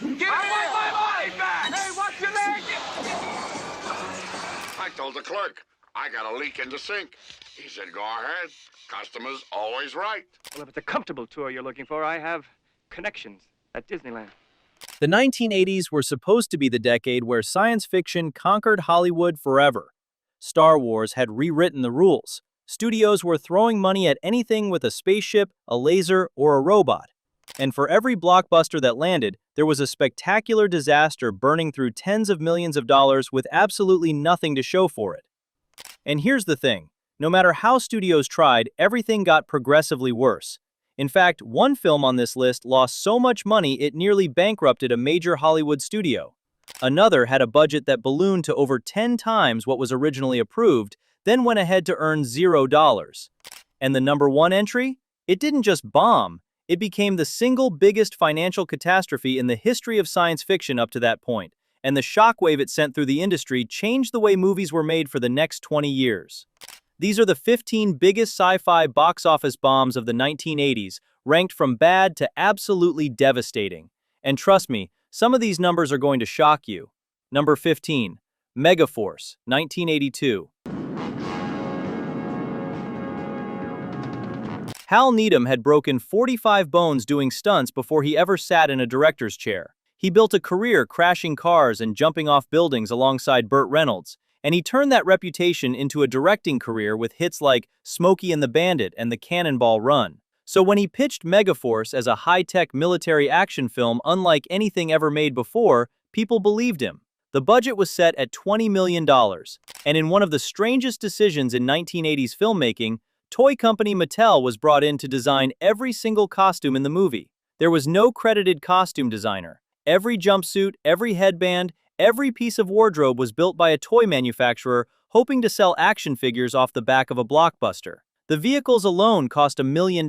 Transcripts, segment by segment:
my money back! Hey, watch your leg! I told the clerk, I got a leak in the sink. He said, go ahead. Customer's always right. Well, if it's a comfortable tour you're looking for, I have connections at Disneyland. The 1980s were supposed to be the decade where science fiction conquered Hollywood forever. Star Wars had rewritten the rules. Studios were throwing money at anything with a spaceship, a laser, or a robot. And for every blockbuster that landed, there was a spectacular disaster burning through tens of millions of dollars with absolutely nothing to show for it. And here's the thing. No matter how studios tried, everything got progressively worse. In fact, one film on this list lost so much money it nearly bankrupted a major Hollywood studio. Another had a budget that ballooned to over 10 times what was originally approved, then went ahead to earn $0. And the number one entry? It didn't just bomb. It became the single biggest financial catastrophe in the history of science fiction up to that point, and the shockwave it sent through the industry changed the way movies were made for the next 20 years. These are the 15 biggest sci-fi box office bombs of the 1980s, ranked from bad to absolutely devastating. And trust me, some of these numbers are going to shock you. Number 15, Megaforce, 1982. Hal Needham had broken 45 bones doing stunts before he ever sat in a director's chair. He built a career crashing cars and jumping off buildings alongside Burt Reynolds, and he turned that reputation into a directing career with hits like Smokey and the Bandit and The Cannonball Run. So when he pitched Megaforce as a high-tech military action film unlike anything ever made before, people believed him. The budget was set at $20 million, and in one of the strangest decisions in 1980s filmmaking, toy company Mattel was brought in to design every single costume in the movie. There was no credited costume designer. Every jumpsuit, every headband, every piece of wardrobe was built by a toy manufacturer hoping to sell action figures off the back of a blockbuster. The vehicles alone cost $1 million.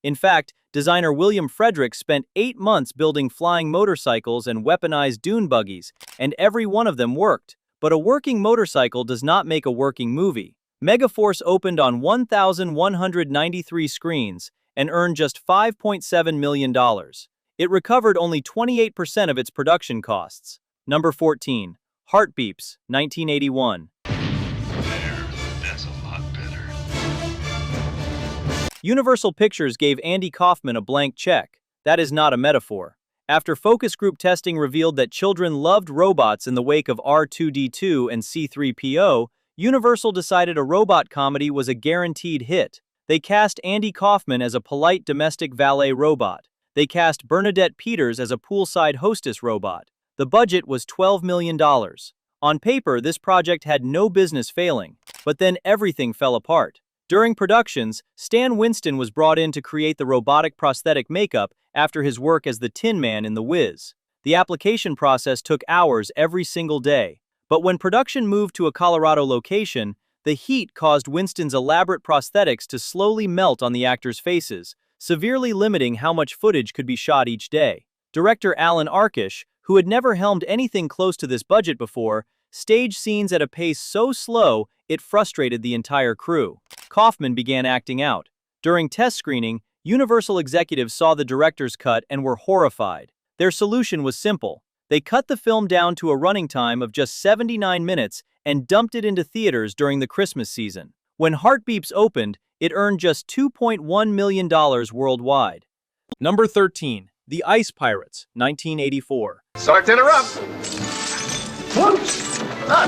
In fact, designer William Frederick spent 8 months building flying motorcycles and weaponized dune buggies, and every one of them worked. But a working motorcycle does not make a working movie. Megaforce opened on 1,193 screens and earned just $5.7 million. It recovered only 28% of its production costs. Number 14, Heartbeeps, 1981. That's a lot better. Universal Pictures gave Andy Kaufman a blank check. That is not a metaphor. After focus group testing revealed that children loved robots in the wake of R2-D2 and C-3PO, Universal decided a robot comedy was a guaranteed hit. They cast Andy Kaufman as a polite domestic valet robot. They cast Bernadette Peters as a poolside hostess robot. The budget was $12 million. On paper, this project had no business failing, but then everything fell apart. During productions, Stan Winston was brought in to create the robotic prosthetic makeup after his work as the Tin Man in The Wiz. The application process took hours every single day. But when production moved to a Colorado location, the heat caused Winston's elaborate prosthetics to slowly melt on the actors' faces, severely limiting how much footage could be shot each day. Director Alan Arkish, who had never helmed anything close to this budget before, staged scenes at a pace so slow it frustrated the entire crew. Kaufman began acting out. During test screening, Universal executives saw the director's cut and were horrified. Their solution was simple. They cut the film down to a running time of just 79 minutes and dumped it into theaters during the Christmas season. When Heartbeeps opened, it earned just $2.1 million worldwide. Number 13, The Ice Pirates, 1984. Sorry to interrupt. Whoops.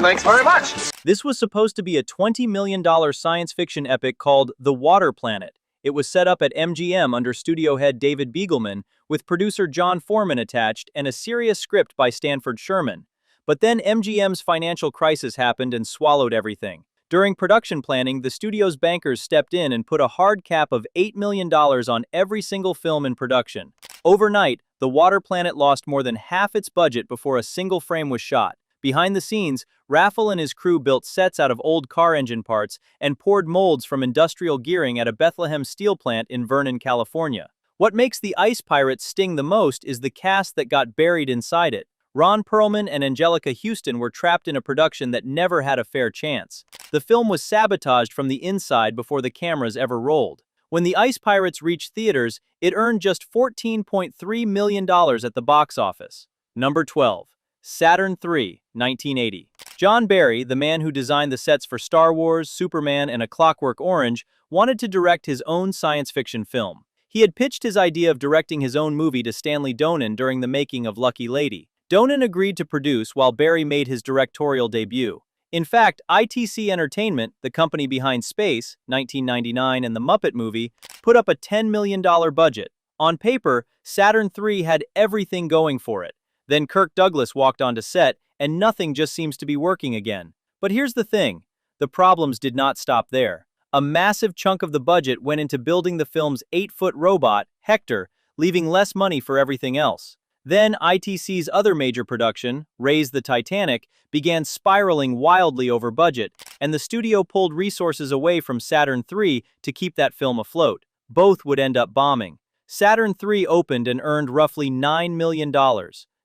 Thanks very much. This was supposed to be a $20 million science fiction epic called The Water Planet. It was set up at MGM under studio head David Beagleman, with producer John Foreman attached and a serious script by Stanford Sherman. But then MGM's financial crisis happened and swallowed everything. During production planning, the studio's bankers stepped in and put a hard cap of $8 million on every single film in production. Overnight, The Water Planet lost more than half its budget before a single frame was shot. Behind the scenes, Raffel and his crew built sets out of old car engine parts and poured molds from industrial gearing at a Bethlehem steel plant in Vernon, California. What makes The Ice Pirates sting the most is the cast that got buried inside it. Ron Perlman and Angelica Houston were trapped in a production that never had a fair chance. The film was sabotaged from the inside before the cameras ever rolled. When the Ice Pirates reached theaters, it earned just $14.3 million at the box office. Number 12. Saturn III, 1980. John Barry, the man who designed the sets for Star Wars, Superman, and A Clockwork Orange, wanted to direct his own science fiction film. He had pitched his idea of directing his own movie to Stanley Donen during the making of Lucky Lady. Donen agreed to produce while Barry made his directorial debut. In fact, ITC Entertainment, the company behind Space, 1999, and The Muppet Movie, put up a $10 million budget. On paper, Saturn III had everything going for it. Then Kirk Douglas walked onto set, and nothing just seems to be working again. But here's the thing. The problems did not stop there. A massive chunk of the budget went into building the film's 8-foot robot, Hector, leaving less money for everything else. Then ITC's other major production, Raise the Titanic, began spiraling wildly over budget, and the studio pulled resources away from Saturn III to keep that film afloat. Both would end up bombing. Saturn III opened and earned roughly $9 million.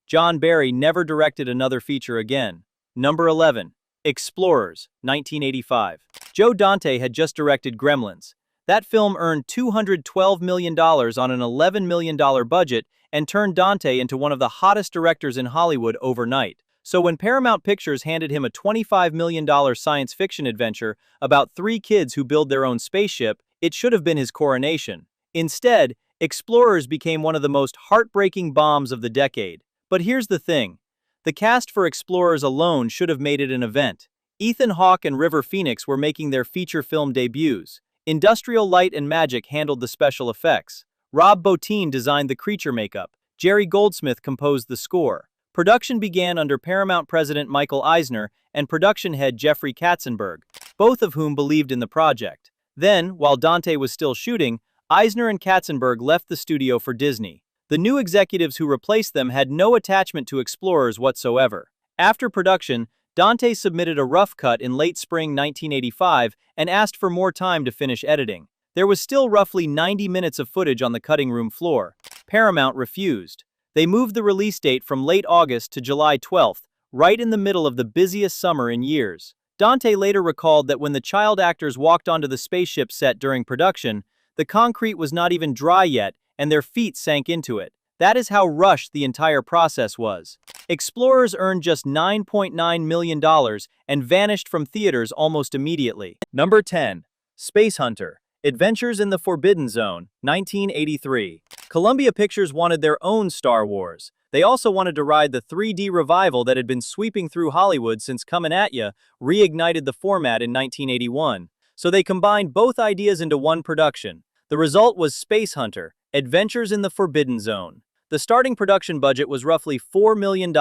John Barry never directed another feature again. Number 11. Explorers, 1985. Joe Dante had just directed Gremlins. That film earned $212 million on an $11 million budget and turned Dante into one of the hottest directors in Hollywood overnight. So when Paramount Pictures handed him a $25 million science fiction adventure about 3 kids who build their own spaceship, it should have been his coronation. Instead, Explorers became one of the most heartbreaking bombs of the decade. But here's the thing. The cast for Explorers alone should have made it an event. Ethan Hawke and River Phoenix were making their feature film debuts. Industrial Light and Magic handled the special effects. Rob Bottin designed the creature makeup. Jerry Goldsmith composed the score. Production began under Paramount president Michael Eisner and production head Jeffrey Katzenberg, both of whom believed in the project. Then, while Dante was still shooting, Eisner and Katzenberg left the studio for Disney. The new executives who replaced them had no attachment to Explorers whatsoever. After production, Dante submitted a rough cut in late spring 1985 and asked for more time to finish editing. There was still roughly 90 minutes of footage on the cutting room floor. Paramount refused. They moved the release date from late August to July 12th, right in the middle of the busiest summer in years. Dante later recalled that when the child actors walked onto the spaceship set during production, the concrete was not even dry yet, and their feet sank into it. That is how rushed the entire process was. Explorers earned just $9.9 million and vanished from theaters almost immediately. Number 10. Space Hunter, Adventures in the Forbidden Zone, 1983. Columbia Pictures wanted their own Star Wars. They also wanted to ride the 3D revival that had been sweeping through Hollywood since Comin' At Ya reignited the format in 1981. So they combined both ideas into one production. The result was Space Hunter, Adventures in the Forbidden Zone. The starting production budget was roughly $4 million.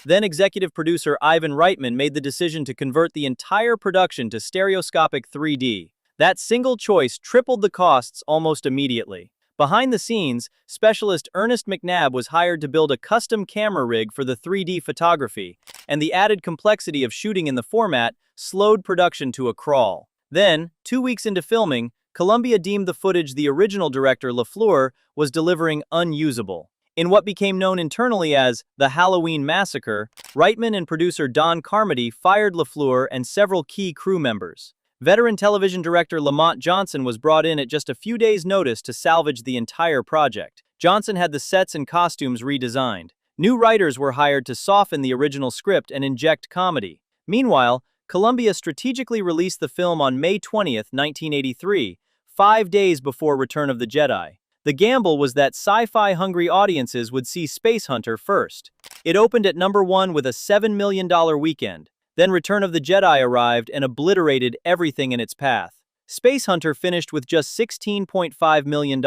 Then executive producer Ivan Reitman made the decision to convert the entire production to stereoscopic 3D. That single choice tripled the costs almost immediately. Behind the scenes, specialist Ernest McNabb was hired to build a custom camera rig for the 3D photography, and the added complexity of shooting in the format slowed production to a crawl. Then, 2 weeks into filming, Columbia deemed the footage the original director LaFleur was delivering unusable. In what became known internally as the Halloween Massacre, Reitman and producer Don Carmody fired LaFleur and several key crew members. Veteran television director Lamont Johnson was brought in at just a few days' notice to salvage the entire project. Johnson had the sets and costumes redesigned. New writers were hired to soften the original script and inject comedy. Meanwhile, Columbia strategically released the film on May 20, 1983, 5 days before Return of the Jedi. The gamble was that sci-fi hungry audiences would see Space Hunter first. It opened at number 1 with a $7 million weekend. Then Return of the Jedi arrived and obliterated everything in its path. Space Hunter finished with just $16.5 million.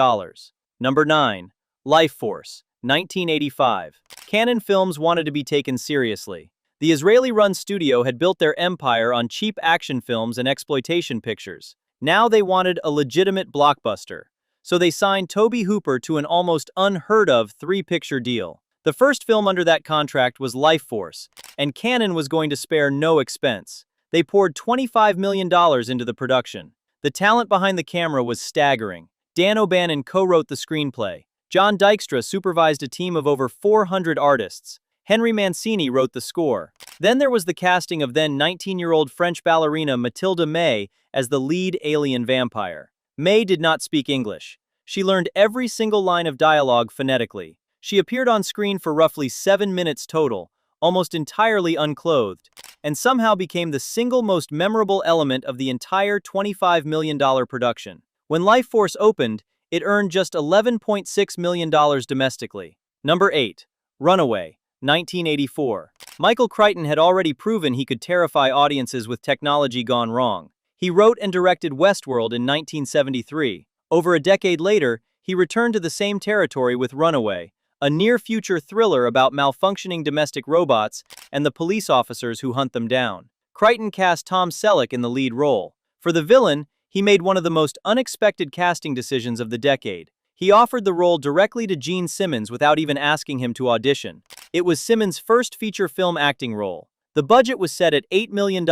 Number 9. Life Force, 1985. Canon Films wanted to be taken seriously. The Israeli-run studio had built their empire on cheap action films and exploitation pictures. Now they wanted a legitimate blockbuster. So they signed Tobe Hooper to an almost unheard-of 3-picture deal. The first film under that contract was Life Force, and Canon was going to spare no expense. They poured $25 million into the production. The talent behind the camera was staggering. Dan O'Bannon co-wrote the screenplay. John Dykstra supervised a team of over 400 artists. Henry Mancini wrote the score. Then there was the casting of then 19-year-old French ballerina Mathilde May as the lead alien vampire. May did not speak English. She learned every single line of dialogue phonetically. She appeared on screen for roughly 7 minutes total, almost entirely unclothed, and somehow became the single most memorable element of the entire $25 million production. When Life Force opened, it earned just $11.6 million domestically. Number 8. Runaway, 1984. Michael Crichton had already proven he could terrify audiences with technology gone wrong. He wrote and directed Westworld in 1973. Over a decade later, he returned to the same territory with Runaway, a near-future thriller about malfunctioning domestic robots and the police officers who hunt them down. Crichton cast Tom Selleck in the lead role. For the villain, he made one of the most unexpected casting decisions of the decade. He offered the role directly to Gene Simmons without even asking him to audition. It was Simmons' first feature film acting role. The budget was set at $8 million,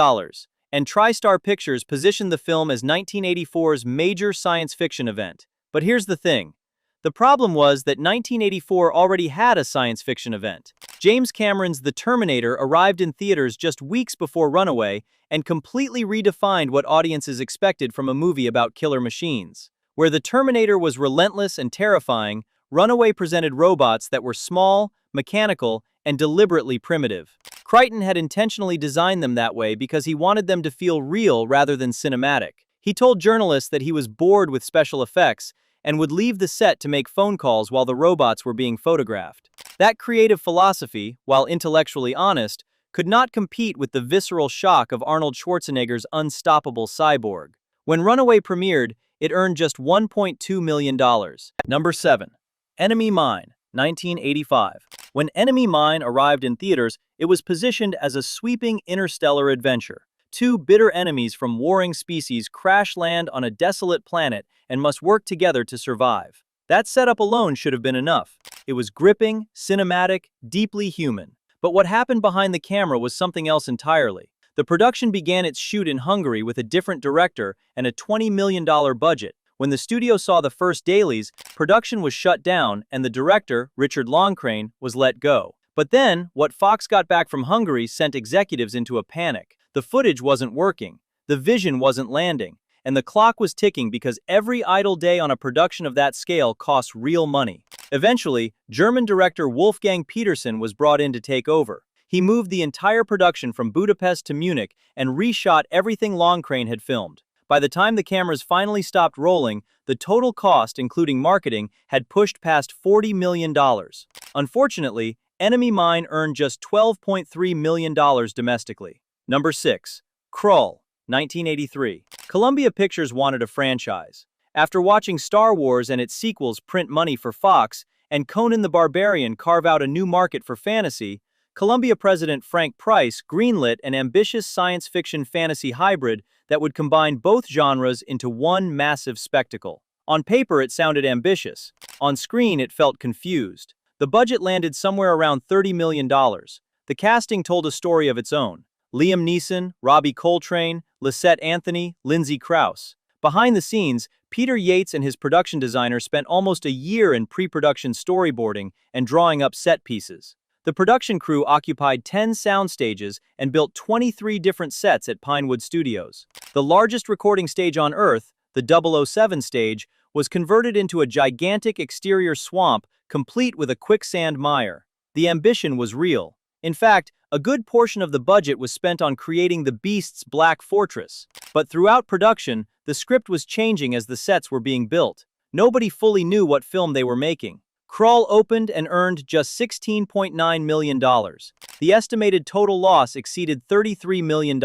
and TriStar Pictures positioned the film as 1984's major science fiction event. But here's the thing. The problem was that 1984 already had a science fiction event. James Cameron's The Terminator arrived in theaters just weeks before Runaway and completely redefined what audiences expected from a movie about killer machines. Where The Terminator was relentless and terrifying, Runaway presented robots that were small, mechanical, and deliberately primitive. Crichton had intentionally designed them that way because he wanted them to feel real rather than cinematic. He told journalists that he was bored with special effects and would leave the set to make phone calls while the robots were being photographed. That creative philosophy, while intellectually honest, could not compete with the visceral shock of Arnold Schwarzenegger's unstoppable cyborg. When Runaway premiered, it earned just $1.2 million. Number 7. Enemy Mine, 1985. When Enemy Mine arrived in theaters, it was positioned as a sweeping interstellar adventure. Two bitter enemies from warring species crash land on a desolate planet and must work together to survive. That setup alone should have been enough. It was gripping, cinematic, deeply human. But what happened behind the camera was something else entirely. The production began its shoot in Hungary with a different director and a $20 million budget. When the studio saw the first dailies, production was shut down and the director, Richard Loncraine, was let go. But then, what Fox got back from Hungary sent executives into a panic. The footage wasn't working, the vision wasn't landing, and the clock was ticking because every idle day on a production of that scale costs real money. Eventually, German director Wolfgang Petersen was brought in to take over. He moved the entire production from Budapest to Munich and reshot everything Loncraine had filmed. By the time the cameras finally stopped rolling, the total cost, including marketing, had pushed past $40 million. Unfortunately, Enemy Mine earned just $12.3 million domestically. Number 6. Krull, 1983. Columbia Pictures wanted a franchise. After watching Star Wars and its sequels print money for Fox, and Conan the Barbarian carve out a new market for fantasy, Columbia president Frank Price greenlit an ambitious science fiction fantasy hybrid that would combine both genres into one massive spectacle. On paper, it sounded ambitious. On screen, it felt confused. The budget landed somewhere around $30 million. The casting told a story of its own. Liam Neeson, Robbie Coltrane, Lisette Anthony, Lindsay Krause. Behind the scenes, Peter Yates and his production designer spent almost a year in pre-production storyboarding and drawing up set pieces. The production crew occupied 10 sound stages and built 23 different sets at Pinewood Studios. The largest recording stage on Earth, the 007 stage, was converted into a gigantic exterior swamp complete with a quicksand mire. The ambition was real. In fact, a good portion of the budget was spent on creating the Beast's Black Fortress. But throughout production, the script was changing as the sets were being built. Nobody fully knew what film they were making. Krull opened and earned just $16.9 million. The estimated total loss exceeded $33 million.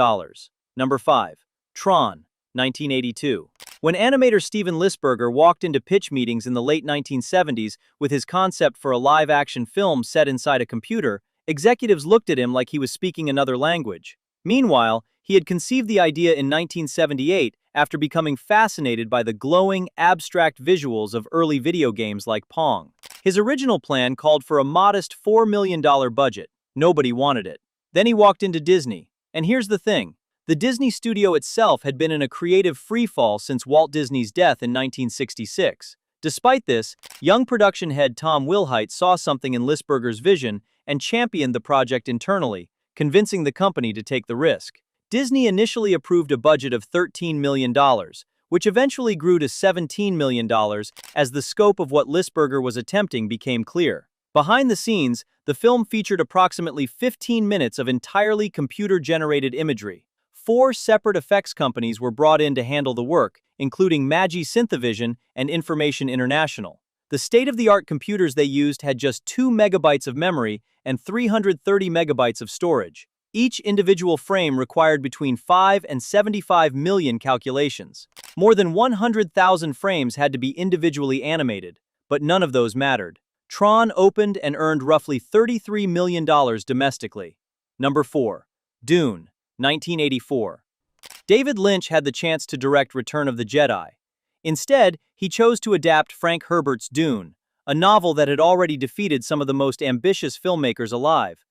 Number 5. Tron, 1982. When animator Steven Lisberger walked into pitch meetings in the late 1970s with his concept for a live-action film set inside a computer, executives looked at him like he was speaking another language. Meanwhile, he had conceived the idea in 1978 after becoming fascinated by the glowing, abstract visuals of early video games like Pong. His original plan called for a modest $4 million budget. Nobody wanted it. Then he walked into Disney. And here's the thing. The Disney studio itself had been in a creative freefall since Walt Disney's death in 1966. Despite this, young production head Tom Wilhite saw something in Lisberger's vision and championed the project internally, convincing the company to take the risk. Disney initially approved a budget of $13 million, which eventually grew to $17 million as the scope of what Lisberger was attempting became clear. Behind the scenes, the film featured approximately 15 minutes of entirely computer-generated imagery. 4 separate effects companies were brought in to handle the work, including Magi Synthavision and Information International. The state-of-the-art computers they used had just 2 megabytes of memory and 330 megabytes of storage. Each individual frame required between 5 and 75 million calculations. More than 100,000 frames had to be individually animated, but none of those mattered. Tron opened and earned roughly $33 million domestically. Number 4. Dune, 1984. David Lynch had the chance to direct Return of the Jedi. Instead, he chose to adapt Frank Herbert's Dune, a novel that had already defeated some of the most ambitious filmmakers alive.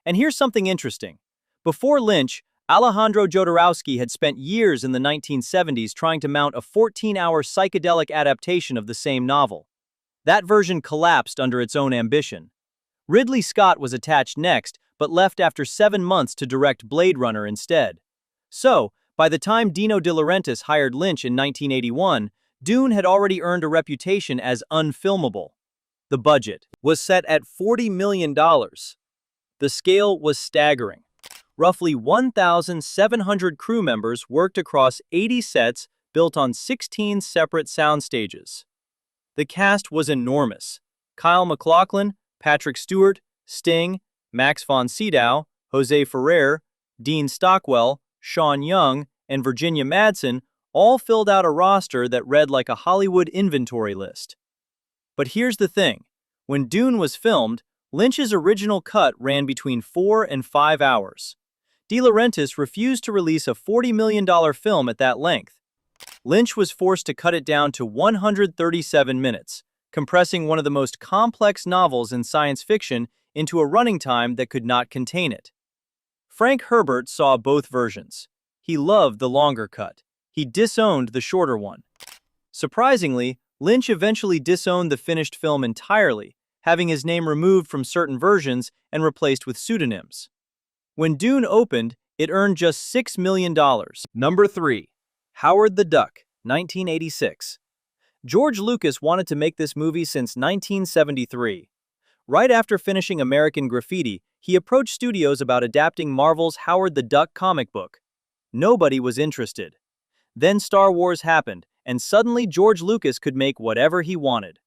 And here's something interesting. Before Lynch, Alejandro Jodorowsky had spent years in the 1970s trying to mount a 14-hour psychedelic adaptation of the same novel. That version collapsed under its own ambition. Ridley Scott was attached next, but left after 7 months to direct Blade Runner instead. So, by the time Dino De Laurentiis hired Lynch in 1981, Dune had already earned a reputation as unfilmable. The budget was set at $40 million. The scale was staggering. Roughly 1,700 crew members worked across 80 sets built on 16 separate sound stages. The cast was enormous. Kyle MacLachlan, Patrick Stewart, Sting, Max von Sydow, Jose Ferrer, Dean Stockwell, Sean Young, and Virginia Madsen all filled out a roster that read like a Hollywood inventory list. But here's the thing. When Dune was filmed, Lynch's original cut ran between 4 and 5 hours. De Laurentiis refused to release a $40 million film at that length. Lynch was forced to cut it down to 137 minutes, compressing one of the most complex novels in science fiction into a running time that could not contain it. Frank Herbert saw both versions. He loved the longer cut. He disowned the shorter one. Surprisingly, Lynch eventually disowned the finished film entirely, having his name removed from certain versions and replaced with pseudonyms. When Dune opened, it earned just $6 million. Number 3. Howard the Duck, 1986. George Lucas wanted to make this movie since 1973. Right after finishing American Graffiti, he approached studios about adapting Marvel's Howard the Duck comic book. Nobody was interested. Then Star Wars happened, and suddenly George Lucas could make whatever he wanted.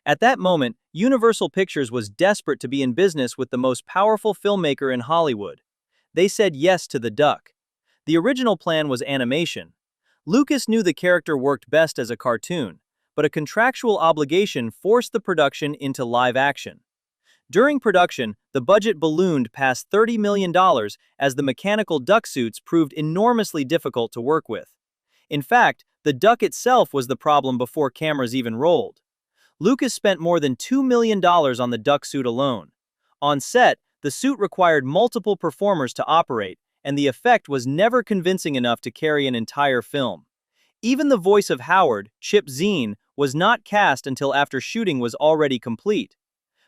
At that moment, Universal Pictures was desperate to be in business with the most powerful filmmaker in Hollywood. They said yes to the Duck. The original plan was animation. Lucas knew the character worked best as a cartoon, but a contractual obligation forced the production into live action. During production, the budget ballooned past $30 million as the mechanical duck suits proved enormously difficult to work with. In fact, the duck itself was the problem before cameras even rolled. Lucas spent more than $2 million on the duck suit alone. On set, the suit required multiple performers to operate, and the effect was never convincing enough to carry an entire film. Even the voice of Howard, Chip Zien, was not cast until after shooting was already complete.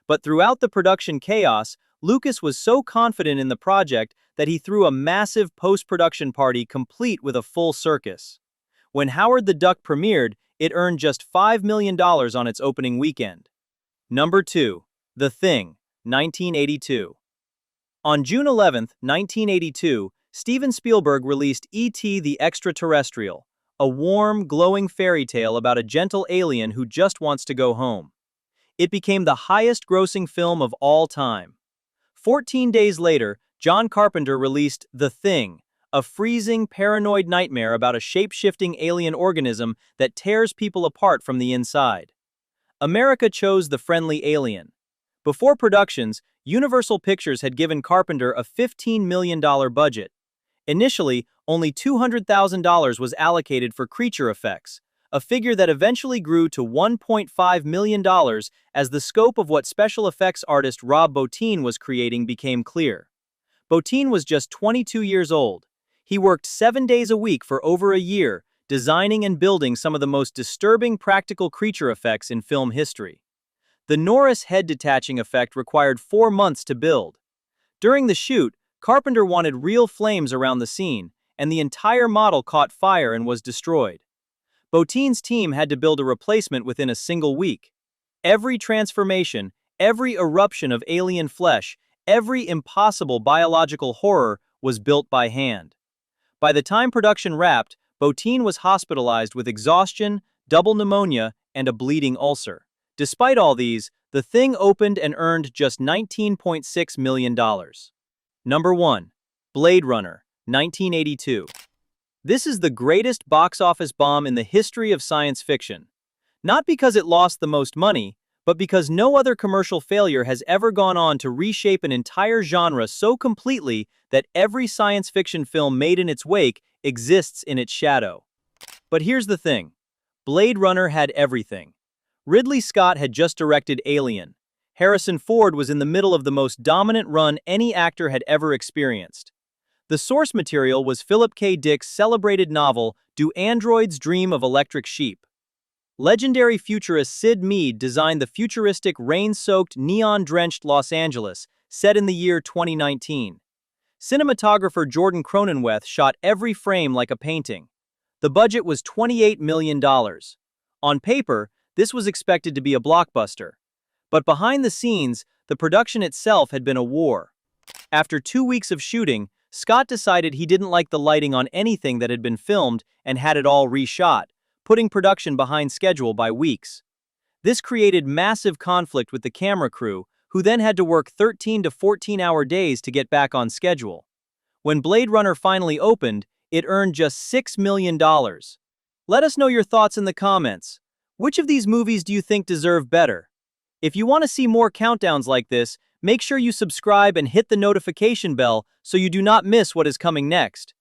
But throughout the production chaos, Lucas was so confident in the project that he threw a massive post-production party complete with a full circus. When Howard the Duck premiered, it earned just $5 million on its opening weekend. Number 2. The Thing, 1982. On June 11, 1982, Steven Spielberg released E.T. the Extraterrestrial, a warm, glowing fairy tale about a gentle alien who just wants to go home. It became the highest-grossing film of all time. 14 days later, John Carpenter released The Thing, a freezing, paranoid nightmare about a shape-shifting alien organism that tears people apart from the inside. America chose the friendly alien. Before productions, Universal Pictures had given Carpenter a $15 million budget. Initially, only $200,000 was allocated for creature effects, a figure that eventually grew to $1.5 million as the scope of what special effects artist Rob Bottin was creating became clear. Bottin was just 22 years old. He worked 7 days a week for over a year, designing and building some of the most disturbing practical creature effects in film history. The Norris head detaching effect required 4 months to build. During the shoot, Carpenter wanted real flames around the scene, and the entire model caught fire and was destroyed. Botine's team had to build a replacement within a single week. Every transformation, every eruption of alien flesh, every impossible biological horror was built by hand. By the time production wrapped, Botine was hospitalized with exhaustion, double pneumonia, and a bleeding ulcer. Despite all these, the thing opened and earned just $19.6 million. Number 1. Blade Runner, 1982. This is the greatest box office bomb in the history of science fiction. Not because it lost the most money, but because no other commercial failure has ever gone on to reshape an entire genre so completely that every science fiction film made in its wake exists in its shadow. But here's the thing. Blade Runner had everything. Ridley Scott had just directed Alien. Harrison Ford was in the middle of the most dominant run any actor had ever experienced. The source material was Philip K. Dick's celebrated novel, Do Androids Dream of Electric Sheep? Legendary futurist Sid Mead designed the futuristic rain-soaked, neon-drenched Los Angeles, set in the year 2019. Cinematographer Jordan Cronenweth shot every frame like a painting. The budget was $28 million. On paper, this was expected to be a blockbuster. But behind the scenes, the production itself had been a war. After 2 weeks of shooting, Scott decided he didn't like the lighting on anything that had been filmed and had it all reshot, putting production behind schedule by weeks. This created massive conflict with the camera crew, who then had to work 13 to 14-hour days to get back on schedule. When Blade Runner finally opened, it earned just $6 million. Let us know your thoughts in the comments. Which of these movies do you think deserve better? If you want to see more countdowns like this, make sure you subscribe and hit the notification bell so you do not miss what is coming next.